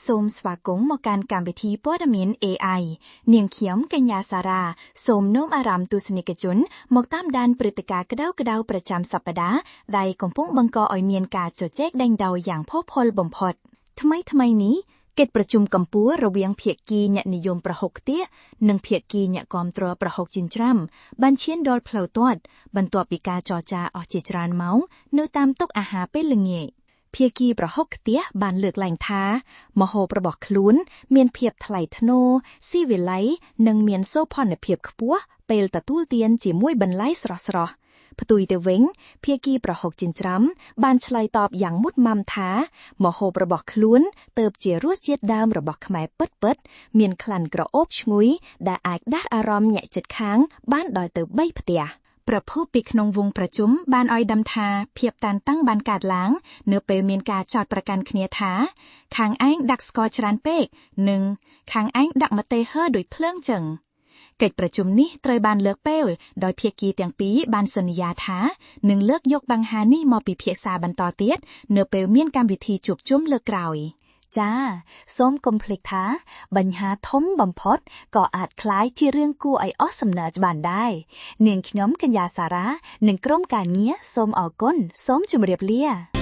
សូមស្វាគមន៍មកកាន់កម្មវិធីព័ត៌មាន AI នាងខ្ញុំកញ្ញាសារ៉ាសូមនោមអារម្មណ៍ទស្សនិកជនមកតាមដានព្រឹត្តិការណ៍ក្តៅៗប្រចាំសប្តាហ៍ដែលកំពុងបង្កឲ្យមានការជជែកដេញដោលយ៉ាងផុសផុលបំផុតថ្មីនេះកិច្ចប្រជុំកម្ពុជារវាងភាគីអ្នកនិយមប្រហុកខ្ទះនិងភាគីអ្នកគាំទ្រប្រហុកចិញ្ច្រាំបានឈានដល់ផ្លូវទាត់បន្ទាប់ពីការចរចាអស់ជាច្រើនម៉ោងនៅតាមតុអាហារពេលល្ងាចភាគីប្រហុកខ្ទះបានលើកឡើងថាម្ហូបរបស់ខ្លួនមានភាពថ្លៃថ្នូរស៊ីវិល័យនិងមានសោភ័ណភាពខ្ពស់ពេលទទួលទានជាមួយបន្លែស្រស់ៗផ្ទុយទៅវិញភាគីប្រហុកចិញ្ច្រាំបានឆ្លើយតបយ៉ាងមុតម៉ាំថាម្ហូបរបស់ខ្លួនទើបជារសជាតិដើមរបស់ខ្មែរពិតៗមានក្លិនក្រអូបឈ្ងុយដែលអាចដាស់អារម្មណ៍អ្នកជិតខាងបានដល់ទៅ3ផ្ទះប្រភពពីក្នុងវងប្រជុំបានឲ្យដឹងថាភាពតានតឹងបានកើតឡើងនៅពេលមានការចោទប្រកាន់គ្នាថាខាងឯងដាក់ស្ករច្រើនពេកនិងខាងឯងដាក់ម្ទេសហឺដោយភ្លើងចឹងកិច្ចប្រជុំនេះត្រូវបានលើកពេលដោយភាគីទាំងពីរបានសន្យាថានឹងលើកយកបញ្ហានេះមកពិភាក្សាបន្តទៀតនៅពេលមានកម្មវិធីជួបជុំលើកក្រោយចាសូមកុំភ្លេចថាបញ្ហាធំបំផុតក៏អាចคล้ายជារឿងគួរឲ្យអស់សំណើចបានដែរនាងខ្ញុំកញ្ញាសារ៉ានិងក្រុមការងារសូមអរគុណសូមជម្រាបលា